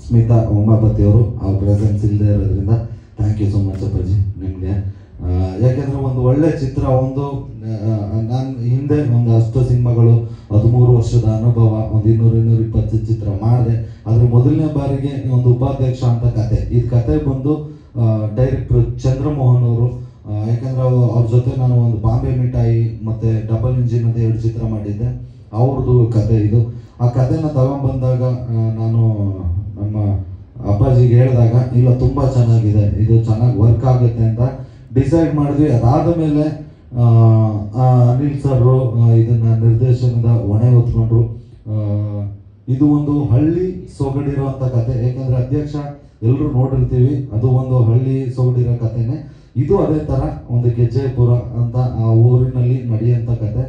ಸ್ಮಿತಾ ಉಮಾಪತಿ ಅವರು ಅವ್ರ ಪ್ರೆಸೆನ್ಸ್ ಇಲ್ಲದೆ ಇರೋದ್ರಿಂದ ಥ್ಯಾಂಕ್ ಯು ಸೊ ಮಚ್ ಅಪ್ಪಾಜಿ ನಿಮಗೆ. ಯಾಕೆಂದರೆ ಒಂದು ಒಳ್ಳೆ ಚಿತ್ರ, ನಾನು ಹಿಂದೆ ಒಂದು ಅಷ್ಟು ಸಿನಿಮಾಗಳು 13 ವರ್ಷದ ಅನುಭವ, ಒಂದು 200-220 ಚಿತ್ರ ಮಾಡಿದೆ. ಅದ್ರ ಮೊದಲನೇ ಬಾರಿಗೆ ಒಂದು ಉಪಾಧ್ಯಕ್ಷ ಅಂತ ಕತೆ. ಈ ಕತೆ ಬಂದು ಡೈರೆಕ್ಟ್ರು ಚಂದ್ರಮೋಹನ್ ಅವರು. ಯಾಕಂದರೆ ಅವ್ರ ಜೊತೆ ನಾನು ಒಂದು ಬಾಂಬೆ ಮಿಠಾಯಿ ಮತ್ತು ಡಬಲ್ ಇಂಜಿನ್ ಅಂತ 2 ಚಿತ್ರ ಮಾಡಿದ್ದೆ. ಅವ್ರದ್ದು ಕತೆ ಇದು. ಆ ಕತೆನ ತಗೊಂಡ್ಬಂದಾಗ ನಾನು ನಮ್ಮ ಅಪ್ಪಾಜಿಗೆ ಹೇಳಿದಾಗ, ಇಲ್ಲ ತುಂಬ ಚೆನ್ನಾಗಿದೆ, ಇದು ಚೆನ್ನಾಗಿ ವರ್ಕ್ ಆಗುತ್ತೆ ಅಂತ ಡಿಸೈಡ್ ಮಾಡಿದ್ವಿ. ಅದಾದ ಮೇಲೆ ಅನಿಲ್ ಸರ್ರು ಇದನ್ನು ನಿರ್ದೇಶನದ ಹೊಣೆ ಹೊತ್ಕೊಂಡ್ರು. ಇದು ಒಂದು ಹಳ್ಳಿ ಸೊಗಡಿರೋಂಥ ಕತೆ. ಯಾಕಂದರೆ ಅಧ್ಯಕ್ಷ ಎಲ್ಲರೂ ನೋಡಿರ್ತೀವಿ, ಅದು ಒಂದು ಹಳ್ಳಿ ಸೊಗಡಿರೋ ಕತೆನೇ. ಇದು ಅದೇ ಥರ ಒಂದು ಗೆಜ್ಜೆಪುರ ಅಂತ ಆ ಊರಿನಲ್ಲಿ ನಡೆಯುವಂಥ ಕತೆ.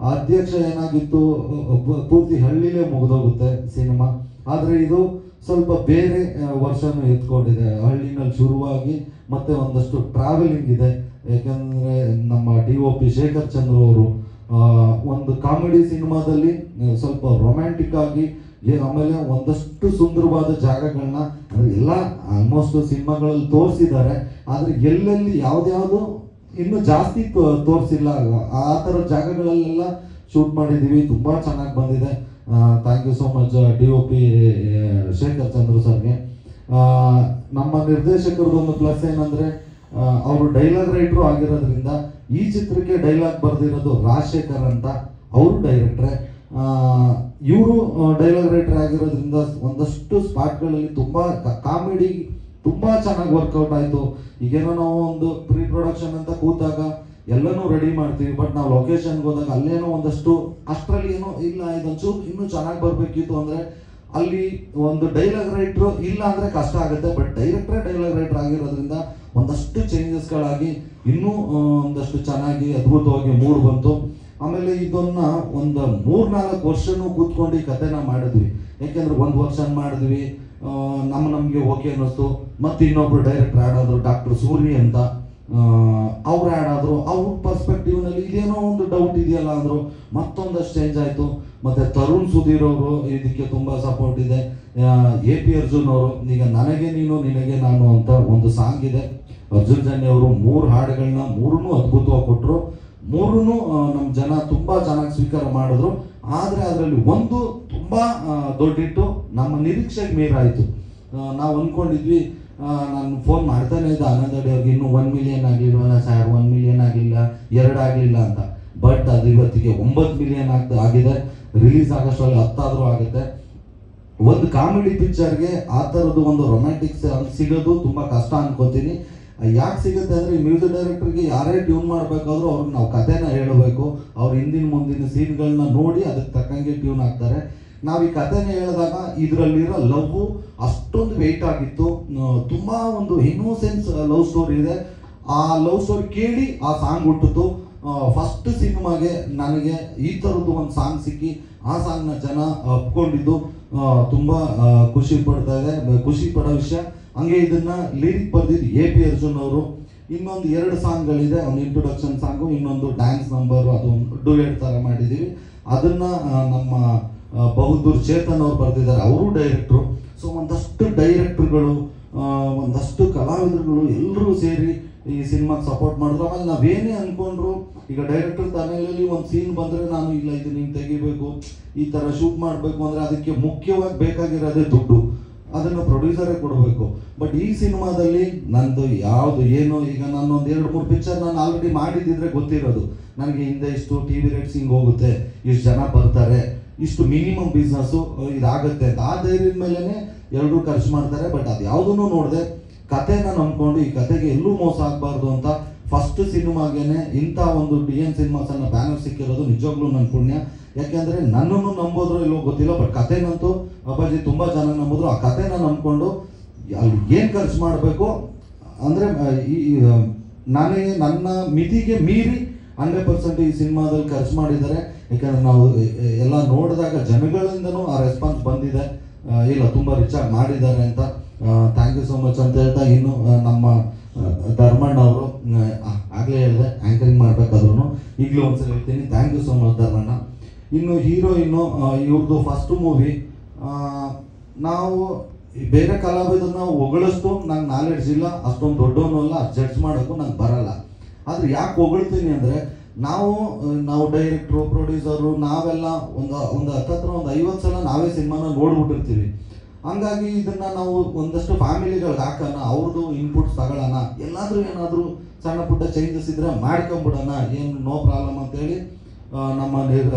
ಆ ಅಧ್ಯಕ್ಷ ಏನಾಗಿತ್ತು, ಪೂರ್ತಿ ಹಳ್ಳಿಲೇ ಮುಗಿದೋಗುತ್ತೆ ಸಿನಿಮಾ. ಆದರೆ ಇದು ಸ್ವಲ್ಪ ಬೇರೆ ವರ್ಷನೂ ಎತ್ಕೊಂಡಿದೆ. ಹಳ್ಳಿನಲ್ಲಿ ಶುರುವಾಗಿ ಮತ್ತೆ ಒಂದಷ್ಟು ಟ್ರಾವೆಲಿಂಗ್ ಇದೆ. ಯಾಕಂದರೆ ನಮ್ಮ DOP ಶೇಖರ್ ಚಂದ್ರ ಅವರು ಒಂದು ಕಾಮಿಡಿ ಸಿನಿಮಾದಲ್ಲಿ ಸ್ವಲ್ಪ ರೊಮ್ಯಾಂಟಿಕ್ ಆಗಿ, ಆಮೇಲೆ ಒಂದಷ್ಟು ಸುಂದರವಾದ ಜಾಗಗಳನ್ನ ಎಲ್ಲ ಆಲ್ಮೋಸ್ಟ್ ಸಿನಿಮಾಗಳಲ್ಲಿ ತೋರಿಸಿದ್ದಾರೆ. ಆದರೆ ಎಲ್ಲೆಲ್ಲಿ ಯಾವ್ದ್ಯಾವುದು ಇನ್ನೂ ಜಾಸ್ತಿ ತೋರಿಸಿಲ್ಲ. ಆ ಥರ ಜಾಗಗಳಲ್ಲೆಲ್ಲ ಶೂಟ್ ಮಾಡಿದ್ದೀವಿ. ತುಂಬ ಚೆನ್ನಾಗಿ ಬಂದಿದೆ. Thank you so much DOP Shekhar Chandra ಸರ್ಗೆ. ನಮ್ಮ ನಿರ್ದೇಶಕರದ್ದು ಒಂದು ಪ್ಲಸ್ ಏನಂದರೆ, ಅವರು ಡೈಲಾಗ್ ರೈಟ್ರು ಆಗಿರೋದ್ರಿಂದ ಈ ಚಿತ್ರಕ್ಕೆ ಡೈಲಾಗ್ ಬರೆದಿರೋದು ರಾಜಶೇಖರ್ ಅಂತ, ಅವರು ಡೈರೆಕ್ಟ್ರೆ. ಇವರು ಡೈಲಾಗ್ ರೈಟರ್ ಆಗಿರೋದ್ರಿಂದ ಒಂದಷ್ಟು ಸ್ಪಾಟ್ಗಳಲ್ಲಿ ತುಂಬ ಕಾಮಿಡಿ ತುಂಬ ಚೆನ್ನಾಗಿ ವರ್ಕೌಟ್ ಆಯಿತು. ಈಗೇನೋ ನಾವು ಒಂದು ಪ್ರೀ ಪ್ರೊಡಕ್ಷನ್ ಅಂತ ಕೂತಾಗ ಎಲ್ಲನೂ ರೆಡಿ ಮಾಡ್ತೀವಿ, ಬಟ್ ನಾವು ಲೊಕೇಶನ್ಗೆ ಹೋದಾಗ ಅಲ್ಲೇನೋ ಒಂದಷ್ಟು ಅಷ್ಟರಲ್ಲಿ ಏನೋ ಇಲ್ಲ, ಇದೊಂಚೂರು ಇನ್ನೂ ಚೆನ್ನಾಗಿ ಬರಬೇಕಿತ್ತು ಅಂದರೆ ಅಲ್ಲಿ ಒಂದು ಡೈಲಾಗ್ ರೈಟ್ರು ಇಲ್ಲ ಅಂದರೆ ಕಷ್ಟ ಆಗುತ್ತೆ. ಬಟ್ ಡೈರೆಕ್ಟ್ರೇ ಡೈಲಾಗ್ ರೈಟರ್ ಆಗಿರೋದ್ರಿಂದ ಒಂದಷ್ಟು ಚೇಂಜಸ್ಗಳಾಗಿ ಇನ್ನೂ ಒಂದಷ್ಟು ಚೆನ್ನಾಗಿ ಅದ್ಭುತವಾಗಿ ಮೂಡ್ ಬಂತು. ಆಮೇಲೆ ಇದನ್ನ ಒಂದು 3-4 ವರ್ಷನೂ ಕೂತ್ಕೊಂಡು ಈ ಕಥೆನ ಮಾಡಿದ್ವಿ. ಯಾಕೆಂದ್ರೆ 1 ವರ್ಷ ಮಾಡಿದ್ವಿ, ನಮಗೆ ಓಕೆ ಅನ್ನಿಸ್ತು. ಮತ್ತು ಇನ್ನೊಬ್ರು ಡೈರೆಕ್ಟರ್ ಆ್ಯಡ್ ಆದರು, ಡಾಕ್ಟರ್ ಸೂರ್ಯ ಅಂತ. ಅವ್ರು ಆ್ಯಡ್ ಆದರು. ಅವ್ರ ಪರ್ಸ್ಪೆಕ್ಟಿವ್ನಲ್ಲಿ ಇದೇನೋ ಒಂದು ಡೌಟ್ ಇದೆಯಲ್ಲ ಅಂದರು. ಮತ್ತೊಂದಷ್ಟು ಚೇಂಜ್ ಆಯಿತು. ಮತ್ತು ತರುಣ್ ಸುಧೀರ್ ಅವರು ಇದಕ್ಕೆ ತುಂಬ ಸಪೋರ್ಟ್ ಇದೆ. AP ಅರ್ಜುನ್ ಅವರು, ಈಗ ನನಗೆ ನೀನು ನಿನಗೆ ನಾನು ಅಂತ ಒಂದು ಸಾಂಗ್ ಇದೆ. ಅರ್ಜುನ್ ಜನ್ಯ ಅವರು 3 ಹಾಡುಗಳನ್ನ 3ನೂ ಅದ್ಭುತವಾಗಿ ಕೊಟ್ಟರು. 3ನೂ ನಮ್ಮ ಜನ ತುಂಬ ಚೆನ್ನಾಗಿ ಸ್ವೀಕಾರ ಮಾಡಿದ್ರು. ಆದರೆ ಅದರಲ್ಲಿ ಒಂದು ತುಂಬ ದೊಡ್ಡಿಟ್ಟು ನಮ್ಮ ನಿರೀಕ್ಷೆಗೆ ಮೀರಾಯಿತು. ನಾವು ಅಂದ್ಕೊಂಡಿದ್ವಿ, ನಾನು ಫೋನ್ ಮಾಡ್ತಾನೆ ಇದ್ದೆ ಆನಂದ್ ಅಡಿ ಅವ್ರಿಗೆ, ಇನ್ನೂ 1 ಮಿಲಿಯನ್ ಆಗಲಿಲ್ವಲ್ಲ ಸರ್, 1 ಮಿಲಿಯನ್ ಆಗಿಲ್ಲ, 2 ಆಗಲಿಲ್ಲ ಅಂತ. ಬಟ್ ಅದು ಇವತ್ತಿಗೆ 9 ಮಿಲಿಯನ್ ಆಗಿದೆ. ರಿಲೀಸ್ ಆಗೋಷ್ಟರಲ್ಲಿ 10 ಆದರೂ ಆಗುತ್ತೆ. ಒಂದು ಕಾಮಿಡಿ ಪಿಕ್ಚರ್ಗೆ ಆ ಥರದ್ದು ಒಂದು ರೊಮ್ಯಾಂಟಿಕ್ ಸಿಗೋದು ತುಂಬ ಕಷ್ಟ ಅನ್ಕೋತೀನಿ. ಯಾಕೆ ಸಿಗುತ್ತೆ ಅಂದರೆ, ಈ ಮ್ಯೂಸಿಕ್ ಡೈರೆಕ್ಟರ್ಗೆ ಯಾರೇ ಟ್ಯೂನ್ ಮಾಡಬೇಕಾದ್ರೂ ಅವ್ರಿಗೆ ನಾವು ಕಥೆನ ಹೇಳಬೇಕು. ಅವ್ರು ಹಿಂದಿನ ಮುಂದಿನ ಸೀನ್ಗಳನ್ನ ನೋಡಿ ಅದಕ್ಕೆ ತಕ್ಕಂಗೆ ಟ್ಯೂನ್ ಆಗ್ತಾರೆ. ನಾವು ಈ ಕಥೆನ ಹೇಳಿದಾಗ ಇದರಲ್ಲಿರೋ ಲವ್ ಅಷ್ಟೊಂದು ವೆಯ್ಟ್ ಆಗಿತ್ತು. ತುಂಬ ಒಂದು ಇನ್ನೋಸೆನ್ಸ್ ಲವ್ ಸ್ಟೋರಿ ಇದೆ. ಆ ಲವ್ ಸ್ಟೋರಿ ಕೇಳಿ ಆ ಸಾಂಗ್ ಹುಟ್ಟಿತು. ಫಸ್ಟ್ ಸಿನಿಮಾಗೆ ನನಗೆ ಈ ಥರದ್ದು ಒಂದು ಸಾಂಗ್ ಸಿಕ್ಕಿ ಆ ಸಾಂಗ್ನ ಜನ ಒಪ್ಕೊಂಡಿದ್ದು ತುಂಬ ಖುಷಿ ಪಡ್ತಾ ಇದೆ, ಖುಷಿ ಪಡೋ ವಿಷಯ. ಹಂಗೆ ಇದನ್ನ ಲಿರಿಕ್ ಬರೆದಿದ್ದು AP ಅರ್ಜುನ್ ಅವರು. ಇನ್ನೊಂದು 2 ಸಾಂಗ್ಗಳಿದೆ, ಒಂದು ಇಂಟ್ರೊಡಕ್ಷನ್ ಸಾಂಗು, ಇನ್ನೊಂದು ಡ್ಯಾನ್ಸ್ ನಂಬರು, ಅದು ಡುಯೆಟ್ ಥರ ಮಾಡಿದ್ದೀವಿ. ಅದನ್ನು ನಮ್ಮ ಬಹುದೂರ್ ಚೇತನ್ ಅವ್ರು ಬರೆದಿದ್ದಾರೆ, ಅವರು ಡೈರೆಕ್ಟ್ರು. ಸೊ ಒಂದಷ್ಟು ಡೈರೆಕ್ಟ್ರುಗಳು, ಒಂದಷ್ಟು ಕಲಾವಿದರುಗಳು ಎಲ್ಲರೂ ಸೇರಿ ಈ ಸಿನಿಮಾಗೆ ಸಪೋರ್ಟ್ ಮಾಡಿದ್ರು. ಆಮೇಲೆ ನಾವೇನೇ ಅಂದ್ಕೊಂಡ್ರು, ಈಗ ಡೈರೆಕ್ಟರ್ ತಲೆಯಲ್ಲಿ ಒಂದು ಸೀನ್ ಬಂದರೆ ನಾನು ಇಲ್ಲ ಇದು ನೀನು ತೆಗಿಬೇಕು, ಈ ಥರ ಶೂಟ್ ಮಾಡಬೇಕು ಅಂದರೆ ಅದಕ್ಕೆ ಮುಖ್ಯವಾಗಿ ಬೇಕಾಗಿರೋದೇ ದುಡ್ಡು. ಅದನ್ನು ಪ್ರೊಡ್ಯೂಸರೇ ಕೊಡಬೇಕು. ಬಟ್ ಈ ಸಿನಿಮಾದಲ್ಲಿ ನಂದು ಯಾವುದು ಏನು, ಈಗ ನಾನೊಂದು 2-3 ಪಿಕ್ಚರ್ ನಾನು ಆಲ್ರೆಡಿ ಮಾಡಿದ್ದಿದ್ರೆ ಗೊತ್ತಿರೋದು ನನಗೆ, ಹಿಂದೆ ಇಷ್ಟು TV ರೇಟ್ಸ್ ಹಿಂಗೆ ಹೋಗುತ್ತೆ, ಇಷ್ಟು ಜನ ಬರ್ತಾರೆ, ಇಷ್ಟು ಮಿನಿಮಮ್ ಬಿಸ್ನೆಸ್ಸು ಇದಾಗುತ್ತೆ ಅಂತ. ಆ ಧೈರ್ಯದ ಮೇಲೇ ಎಲ್ಲರೂ ಖರ್ಚು ಮಾಡ್ತಾರೆ. ಬಟ್ ಅದು ಯಾವುದನ್ನು ನೋಡಿದೆ ಕಥೆನ ನಂಬ್ಕೊಂಡು ಈ ಕಥೆಗೆ ಎಲ್ಲೂ ಮೋಸ ಆಗಬಾರ್ದು ಅಂತ ಫಸ್ಟ್ ಸಿನಿಮಾಗೇನೆ ಇಂಥ ಒಂದು DN ಸಿನಿಮಾಸ್ ಅನ್ನೋ ಬ್ಯಾನರ್ ಸಿಕ್ಕಿರೋದು ನಿಜವಾಗ್ಲೂ ನನ್ನ ಪುಣ್ಯ. ಯಾಕೆಂದರೆ ನನ್ನನ್ನು ನಂಬೋದ್ರೋ ಇಲ್ಲೋ ಗೊತ್ತಿಲ್ಲ, ಬಟ್ ಕಥೆನಂತೂ ಅಪ್ಪಾಜಿ ತುಂಬ ಚೆನ್ನಾಗಿ ನಂಬಿದ್ರು. ಆ ಕಥೆನ ನಂಬ್ಕೊಂಡು ಅಲ್ಲಿ ಏನು ಖರ್ಚು ಮಾಡಬೇಕು ಅಂದರೆ ನನಗೆ ನನ್ನ ಮಿತಿಗೆ ಮೀರಿ 100% ಈ ಸಿನಿಮಾದಲ್ಲಿ ಖರ್ಚು ಮಾಡಿದ್ದಾರೆ. ಯಾಕಂದರೆ ನಾವು ಎಲ್ಲ ನೋಡಿದಾಗ ಜನಗಳಿಂದನೂ ಆ ರೆಸ್ಪಾನ್ಸ್ ಬಂದಿದೆ, ಇಲ್ಲ ತುಂಬ ರಿಚಾಗಿ ಮಾಡಿದ್ದಾರೆ ಅಂತ. ಥ್ಯಾಂಕ್ ಯು ಸೋ ಮಚ್ ಅಂತ ಹೇಳ್ತಾ, ಇನ್ನು ನಮ್ಮ ಧರ್ಮಣ್ಣ ಅವರು ಆಗಲೇ ಹೇಳಿದೆ ಆ್ಯಂಕರಿಂಗ್ ಮಾಡಬೇಕಾದ್ರೂ ಈಗಲೂ ಒಂದ್ಸಲ ಹೇಳ್ತೀನಿ, ಥ್ಯಾಂಕ್ ಯು ಸೋ ಮಚ್ ಧರ್ಮಣ್ಣ. ಇನ್ನು ಹೀರೋಯಿನ್ನು ಇವ್ರದ್ದು ಫಸ್ಟ್ ಮೂವಿ. ನಾವು ಬೇರೆ ಕಲಾವಿದರನ್ನ ಹೊಗಳಷ್ಟು ನಂಗೆ ನಾಲೆಡ್ಜ್ ಇಲ್ಲ, ಅಷ್ಟೊಂದು ದೊಡ್ಡವನು ಅಲ್ಲ, ಜಡ್ಜ್ ಮಾಡೋಕ್ಕೂ ನಂಗೆ ಬರಲ್ಲ. ಆದರೆ ಯಾಕೆ ಹೊಗಳ್ತೀನಿ ಅಂದರೆ ನಾವು ಡೈರೆಕ್ಟ್ರು, ಪ್ರೊಡ್ಯೂಸರು, ನಾವೆಲ್ಲ ಒಂದು ಹತ್ತತ್ರ ಒಂದು 50 ಸಲ ನಾವೇ ಸಿನಿಮಾನ ನೋಡ್ಬಿಟ್ಟಿರ್ತೀವಿ. ಹಂಗಾಗಿ ಇದನ್ನು ನಾವು ಒಂದಷ್ಟು ಫ್ಯಾಮಿಲಿಗಳಿಗೆ ಹಾಕೋಣ, ಅವ್ರದ್ದು ಇನ್ಪುಟ್ಸ್ ತಗೊಳ್ಳೋಣ, ಏನಾದರೂ ಸಣ್ಣ ಪುಟ್ಟ ಚೇಂಜಸ್ ಇದ್ದರೆ ಮಾಡ್ಕೊಂಬಿಡೋಣ, ಏನು ನೋ ಪ್ರಾಬ್ಲಮ್ ಅಂತೇಳಿ ನಮ್ಮ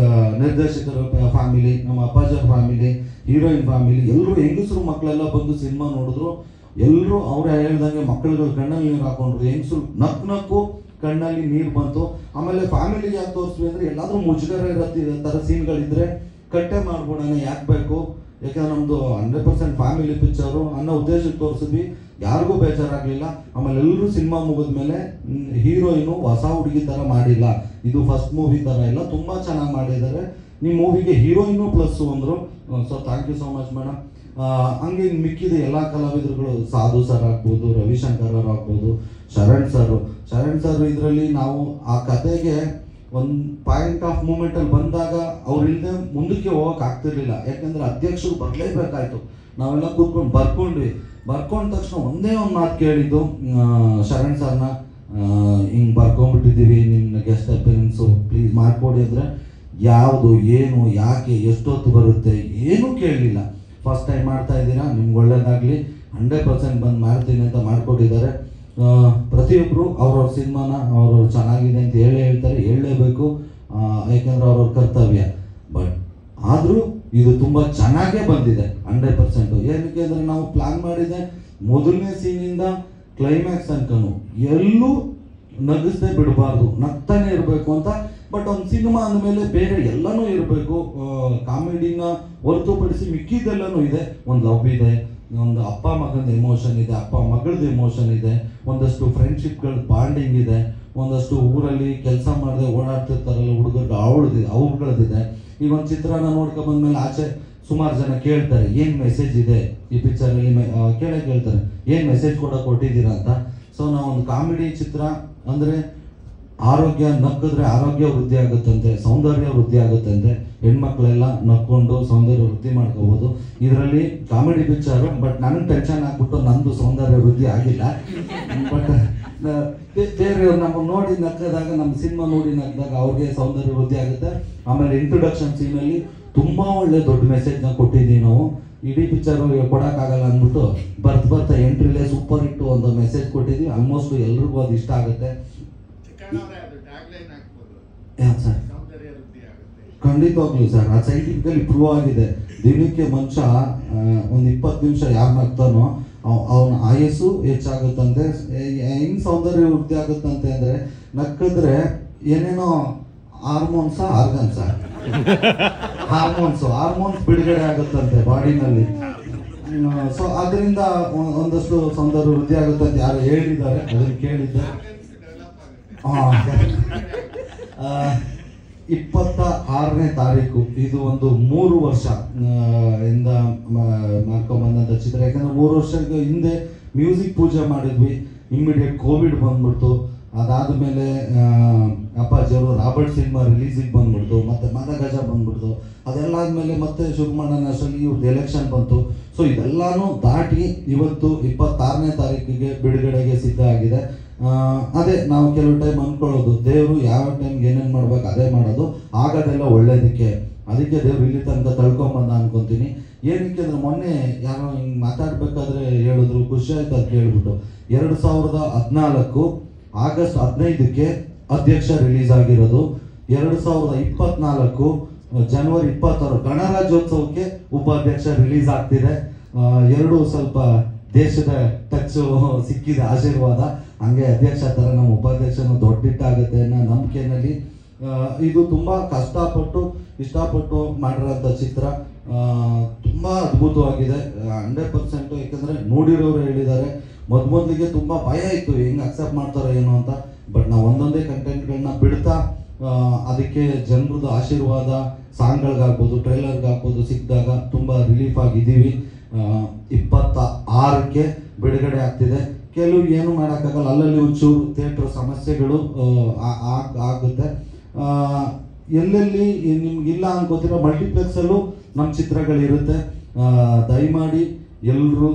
ನಿರ್ದೇಶಕರ ಫ್ಯಾಮಿಲಿ, ನಮ್ಮ ಅಪ್ಪಾಜರ್ ಫ್ಯಾಮಿಲಿ, ಹೀರೋಯಿನ್ ಫ್ಯಾಮಿಲಿ ಎಲ್ಲರೂ ಹೆಂಗಸರು ಮಕ್ಕಳೆಲ್ಲ ಬಂದು ಸಿನಿಮಾ ನೋಡಿದ್ರು. ಎಲ್ಲರೂ ಅವರೇ ಹೇಳ್ದಂಗೆ ಮಕ್ಕಳುಗಳು ಕಣ್ಣಲ್ಲಿ ನೀರು ಹಾಕೊಂಡ್ರು, ಹೆಂಗಸರು ನಕ್ಕು ಕಣ್ಣಲ್ಲಿ ನೀರು ಬಂತು. ಆಮೇಲೆ ಫ್ಯಾಮಿಲಿಗೆ ಯಾಕೆ ತೋರಿಸ್ವಿ ಅಂದರೆ ಎಲ್ಲಾದರೂ ಮುಜುಗರ ಇರೋ ಥರ ಸೀನ್ಗಳಿದ್ರೆ ಕಟ್ಟೆ ಮಾಡ್ಬಿಡೋಣ, ಯಾಕೆ ಬೇಕು, ಯಾಕಂದ್ರೆ ನಮ್ಮದು 100% ಫ್ಯಾಮಿಲಿ ಪಿಕ್ಚರು ಅನ್ನೋ ಉದ್ದೇಶಕ್ಕೆ ತೋರಿಸಿದ್ವಿ. ಯಾರಿಗೂ ಬೇಜಾರಾಗಲಿಲ್ಲ. ಆಮೇಲೆ ಎಲ್ಲರೂ ಸಿನಿಮಾ ಮುಗಿದ್ಮೇಲೆ ಹೀರೋಯಿನು ಹೊಸ ಹುಡುಗಿ ಥರ ಮಾಡಿಲ್ಲ, ಇದು ಫಸ್ಟ್ ಮೂವಿ ಥರ ಇಲ್ಲ, ತುಂಬ ಚೆನ್ನಾಗಿ ಮಾಡಿದ್ದಾರೆ, ನಿಮ್ಮ ಮೂವಿಗೆ ಹೀರೋಯಿನು ಪ್ಲಸ್ಸು ಅಂದರು. So thank you so much madam. ಹಂಗೆ ಮಿಕ್ಕಿದ ಎಲ್ಲ ಕಲಾವಿದರುಗಳು, ಸಾಧು ಸರ್ ಆಗ್ಬೋದು, ರವಿಶಂಕರ್ ಅವ್ರು ಆಗ್ಬೋದು, ಶರಣ್ ಸರ್ ಇದರಲ್ಲಿ ನಾವು ಆ ಕತೆಗೆ ಒಂದು ಪಾಯಿಂಟ್ ಆಫ್ ಮೂಮೆಂಟಲ್ಲಿ ಬಂದಾಗ ಅವ್ರಿಲ್ಲದೆ ಮುಂದಕ್ಕೆ ಹೋಗೋಕೆ ಆಗ್ತಿರ್ಲಿಲ್ಲ. ಯಾಕೆಂದರೆ ಅಧ್ಯಕ್ಷರು ಬರಲೇಬೇಕಾಯ್ತು. ನಾವೆಲ್ಲ ಕೂತ್ಕೊಂಡು ಬರ್ಕೊಂಡ ತಕ್ಷಣ ಒಂದೇ ಒಂದು ಮಾತು ಕೇಳಿದ್ದು ಶರಣ್ ಸರ್ನ, ಹಿಂಗೆ ಬರ್ಕೊಂಡ್ಬಿಟ್ಟಿದ್ದೀವಿ, ನಿಮ್ಮ ಗೆಸ್ಟ್ ಅಪಿಯರೆನ್ಸು ಪ್ಲೀಸ್ ಮಾಡಿಕೊಡಿ ಅಂದರೆ ಯಾವುದು, ಏನು, ಯಾಕೆ, ಎಷ್ಟೊತ್ತು ಬರುತ್ತೆ ಏನೂ ಕೇಳಲಿಲ್ಲ. ಫಸ್ಟ್ ಟೈಮ್ ಮಾಡ್ತಾ ಇದ್ದೀರಾ, ನಿಮ್ಗೆ ಒಳ್ಳೇದಾಗಲಿ, 100% ಬಂದು ಮಾಡ್ತೀನಿ ಅಂತ ಮಾಡಿಕೊಟ್ಟಿದ್ದಾರೆ. ಪ್ರತಿಯೊಬ್ಬರು ಅವ್ರವ್ರ ಸಿನಿಮಾನ ಅವರು ಚೆನ್ನಾಗಿದೆ ಅಂತ ಹೇಳ್ತಾರೆ, ಹೇಳಲೇಬೇಕು, ಯಾಕೆಂದರೆ ಅವ್ರವ್ರ ಕರ್ತವ್ಯ. ಬಟ್ ಆದರೂ ಇದು ತುಂಬ ಚೆನ್ನಾಗೇ ಬಂದಿದೆ 100%. ಏನಕ್ಕೆ ಅಂದರೆ ನಾವು ಪ್ಲ್ಯಾನ್ ಮಾಡಿದೆ ಮೊದಲನೇ ಸೀನಿಂದ ಕ್ಲೈಮ್ಯಾಕ್ಸ್ ತನಕನೂ ಎಲ್ಲೂ ನಗಿಸದೆ ಬಿಡಬಾರ್ದು, ನಗ್ತಾನೆ ಇರಬೇಕು ಅಂತ. ಬಟ್ ಒಂದು ಸಿನಿಮಾ ಅಂದಮೇಲೆ ಬೇರೆ ಎಲ್ಲನೂ ಇರಬೇಕು, ಕಾಮಿಡಿನ ಹೊರತುಪಡಿಸಿ ಮಿಕ್ಕಿದ್ದೆಲ್ಲನೂ ಇದೆ. ಒಂದು ಲವ್ ಇದೆ, ಒಂದು ಅಪ್ಪ ಮಗನ ಎಮೋಷನ್ ಇದೆ, ಅಪ್ಪ ಮಗಳದ್ದು ಎಮೋಷನ್ ಇದೆ, ಒಂದಷ್ಟು ಫ್ರೆಂಡ್ಶಿಪ್ಗಳ ಬಾಂಡಿಂಗ್ ಇದೆ, ಒಂದಷ್ಟು ಊರಲ್ಲಿ ಕೆಲಸ ಮಾಡದೆ ಓಡಾಡ್ತಿರ್ತಾರಲ್ಲ ಹುಡುಗರು ಅವ್ರಗಳದ್ದಿದೆ. ಈಗ ಒಂದು ಚಿತ್ರನ ನೋಡ್ಕೊಂಡ್ಬಂದ್ಮೇಲೆ ಆಚೆ ಸುಮಾರು ಜನ ಕೇಳ್ತಾರೆ ಏನು ಮೆಸೇಜ್ ಇದೆ ಈ ಪಿಕ್ಚರಲ್ಲಿ, ಕೇಳ್ತಾರೆ ಏನು ಮೆಸೇಜ್ ಕೊಟ್ಟಿದ್ದೀರಾ ಅಂತ. ಸೊ ನಾವು ಒಂದು ಕಾಮಿಡಿ ಚಿತ್ರ ಅಂದರೆ ಆರೋಗ್ಯ, ನಕ್ಕಿದ್ರೆ ಆರೋಗ್ಯ ವೃದ್ಧಿ ಆಗುತ್ತಂತೆ, ಸೌಂದರ್ಯ ವೃದ್ಧಿ ಆಗುತ್ತಂತೆ, ಹೆಣ್ಮಕ್ಳೆಲ್ಲ ನಕ್ಕೊಂಡು ಸೌಂದರ್ಯ ವೃದ್ಧಿ ಮಾಡ್ಕೋಬೋದು. ಇದರಲ್ಲಿ ಕಾಮಿಡಿ ಪಿಕ್ಚರು, ಬಟ್ ನನಗೆ ಟೆನ್ಷನ್ ಆಗ್ಬಿಟ್ಟು ನಂದು ಸೌಂದರ್ಯ ವೃದ್ಧಿ ಆಗಿಲ್ಲ. ಬಟ್ ಬೇರೆಯವ್ರು ನಮ್ಮ ನೋಡಿ ನಕ್ಕದಾಗ, ನಮ್ಮ ಸಿನಿಮಾ ನೋಡಿ ನಕ್ಕಿದಾಗ ಅವ್ರಿಗೆ ಸೌಂದರ್ಯ ವೃದ್ಧಿ ಆಗುತ್ತೆ. ಆಮೇಲೆ ಇಂಟ್ರೊಡಕ್ಷನ್ ಸೀನಲ್ಲಿ ತುಂಬ ಒಳ್ಳೆ ದೊಡ್ಡ ಮೆಸೇಜ್ನ ಕೊಟ್ಟಿದ್ದೀವಿ ನಾವು. ಇಡೀ ಪಿಕ್ಚರು ಕೊಡೋಕ್ಕಾಗಲ್ಲ ಅಂದ್ಬಿಟ್ಟು ಬರ್ತಾ ಎಂಟ್ರಿಲೇ ಸೂಪರ್ ಹಿಟ್ಟು ಒಂದು ಮೆಸೇಜ್ ಕೊಟ್ಟಿದ್ದೀವಿ. ಆಲ್ಮೋಸ್ಟ್ ಎಲ್ರಿಗೂ ಅದು ಇಷ್ಟ ಆಗುತ್ತೆ. ಖಂಡಿತವಾಗ್ಲೂ ಸರ್, ಅದು ಸೈಂಟಿಫಿಕಲಿ ಪ್ರೂವ್ ಆಗಿದೆ. ದಿನಕ್ಕೆ ಮನುಷ್ಯ ಒಂದು 20 ನಿಮಿಷ ಯಾರು ನಗ್ತಾನೋ ಅವನ ಆಯಸ್ಸು ಹೆಚ್ಚಾಗುತ್ತಂತೆ. ಹೆಂಗ್ ಸೌಂದರ್ಯ ವೃದ್ಧಿ ಆಗುತ್ತಂತೆ ಅಂದರೆ ನಕ್ಕಿದ್ರೆ ಏನೇನೋ ಹಾರ್ಮೋನ್ಸ್ ಬಿಡುಗಡೆ ಆಗುತ್ತಂತೆ ಬಾಡಿನಲ್ಲಿ. ಸೊ ಅದರಿಂದ ಒಂದಷ್ಟು ಸೌಂದರ್ಯ ವೃದ್ಧಿ ಆಗುತ್ತಂತೆ ಯಾರು ಹೇಳಿದ್ದಾರೆ, ಅದನ್ನು ಕೇಳಿದ್ದೆ. 26ನೇ ತಾರೀಕು ಇದು ಒಂದು 3 ವರ್ಷ ಇಂದ ಮಾಡ್ಕೊಂಬಂದಂಥ ಚಿತ್ರ. ಯಾಕಂದರೆ 3 ವರ್ಷದ ಹಿಂದೆ ಮ್ಯೂಸಿಕ್ ಪೂಜೆ ಮಾಡಿದ್ವಿ, ಇಮ್ಮಿಡಿಯೇಟ್ ಕೋವಿಡ್ ಬಂದ್ಬಿಡ್ತು. ಅದಾದಮೇಲೆ ಅಪ್ಪಾಜಿಯವರು ರಾಬರ್ಟ್ ಸಿನಿಮಾ ರಿಲೀಸಿಗೆ ಬಂದ್ಬಿಡ್ತು, ಮತ್ತು ಮದಗಜ ಬಂದ್ಬಿಡ್ತು. ಅದೆಲ್ಲ ಆದಮೇಲೆ ಮತ್ತೆ ಶುರು ಮಾಡೋಣ ಅಷ್ಟರಲ್ಲಿ ಇವ್ರದ್ದು ಎಲೆಕ್ಷನ್ ಬಂತು. ಸೊ ಇದೆಲ್ಲನೂ ದಾಟಿ ಇವತ್ತು 26ನೇ ತಾರೀಕಿಗೆ ಬಿಡುಗಡೆಗೆ ಸಿದ್ಧ ಆಗಿದೆ. ಅದೇ ನಾವು ಕೆಲವು ಟೈಮ್ ಅಂದ್ಕೊಳ್ಳೋದು, ದೇವರು ಯಾವ ಟೈಮ್ಗೆ ಏನೇನು ಮಾಡ್ಬೇಕು ಅದೇ ಮಾಡೋದು, ಆಗೋದೆಲ್ಲ ಒಳ್ಳೇದಕ್ಕೆ. ಅದಕ್ಕೆ ದೇವ್ರು ಇಲ್ಲಿ ತನಕ ತಳ್ಕೊಂಬಂದ ಅನ್ಕೊತೀನಿ. ಏನಕ್ಕೆ ಅಂದರೆ ಮೊನ್ನೆ ಯಾರೋ ಹಿಂಗೆ ಮಾತಾಡ್ಬೇಕಾದ್ರೆ ಹೇಳಿದ್ರು, ಖುಷಿ ಆಯ್ತು ಅದು ಕೇಳ್ಬಿಟ್ಟು. 2014 ಆಗಸ್ಟ್ 15ಕ್ಕೆ ಅಧ್ಯಕ್ಷ ರಿಲೀಸ್ ಆಗಿರೋದು. 2024 ಜನವರಿ 26 ಗಣರಾಜ್ಯೋತ್ಸವಕ್ಕೆ ಉಪಾಧ್ಯಕ್ಷ ರಿಲೀಸ್ ಆಗ್ತಿದೆ. ಎರಡು ಸ್ವಲ್ಪ ದೇಶದ ಟಚ್ಚು ಸಿಕ್ಕಿದೆ, ಆಶೀರ್ವಾದ. ಹಂಗೆ ಅಧ್ಯಕ್ಷ ಥರ ನಮ್ಮ ಉಪಾಧ್ಯಕ್ಷನು ದೊಡ್ಡಿಟ್ಟಾಗುತ್ತೆ ಅನ್ನೋ ನಂಬಿಕೆಯಲ್ಲಿ ಇದು ತುಂಬ ಕಷ್ಟಪಟ್ಟು ಇಷ್ಟಪಟ್ಟು ಮಾಡಿರೋಂಥ ಚಿತ್ರ. ತುಂಬ ಅದ್ಭುತವಾಗಿದೆ 100%. ಯಾಕಂದರೆ ನೋಡಿರೋರು ಹೇಳಿದ್ದಾರೆ, ಮೊದಲಿಗೆ ತುಂಬ ಭಯ ಇತ್ತು ಹೆಂಗೆ ಅಕ್ಸೆಪ್ಟ್ ಮಾಡ್ತಾರೋ ಏನೋ ಅಂತ. ಬಟ್ ನಾವು ಒಂದೊಂದೇ ಕಂಟೆಂಟ್ಗಳನ್ನ ಬಿಡ್ತಾ ಅದಕ್ಕೆ ಜನರದ್ದು ಆಶೀರ್ವಾದ ಸಾಂಗ್ಗಳಿಗಾಗ್ಬೋದು, ಟ್ರೈಲರ್ಗಾಗ್ಬೋದು ಸಿಕ್ಕಿದಾಗ ತುಂಬ ರಿಲೀಫ್ ಆಗಿದ್ದೀವಿ. 26ಕ್ಕೆ ಬಿಡುಗಡೆ ಆಗ್ತಿದೆ. ಕೆಲವು ಏನು ಮಾಡೋಕ್ಕಾಗಲ್ಲ, ಅಲ್ಲಲ್ಲಿ ಒಂಚೂರು ಥಿಯೇಟ್ರ್ ಸಮಸ್ಯೆಗಳು ಆಗುತ್ತೆ. ಎಲ್ಲೆಲ್ಲಿ ನಿಮ್ಗಿಲ್ಲ ಅನ್ಕೋತಿರೋ ಮಲ್ಟಿಪ್ಲೆಕ್ಸಲ್ಲೂ ನಮ್ಮ ಚಿತ್ರಗಳಿರುತ್ತೆ. ದಯಮಾಡಿ ಎಲ್ಲರೂ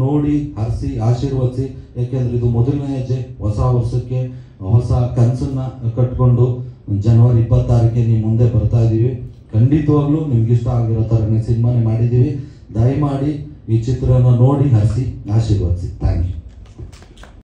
ನೋಡಿ ಹರಿಸಿ ಆಶೀರ್ವದಿಸಿ. ಯಾಕೆಂದರೆ ಇದು ಮೊದಲನೇ ಹೆಜ್ಜೆ. ಹೊಸ ವರ್ಷಕ್ಕೆ ಹೊಸ ಕನಸನ್ನು ಕಟ್ಕೊಂಡು ಜನವರಿ 26ಕ್ಕೆ ನಿಮ್ಮ ಮುಂದೆ ಬರ್ತಾ ಇದ್ದೀವಿ. ಖಂಡಿತವಾಗ್ಲೂ ನಿಮ್ಗೆ ಇಷ್ಟ ಆಗಿರೋ ಥರನೇ ಸಿನಿಮಾನೇ ಮಾಡಿದ್ದೀವಿ. ದಯಮಾಡಿ ಈ ಚಿತ್ರನ ನೋಡಿ ಹರಿಸಿ ಆಶೀರ್ವದಿಸಿ. Thank you.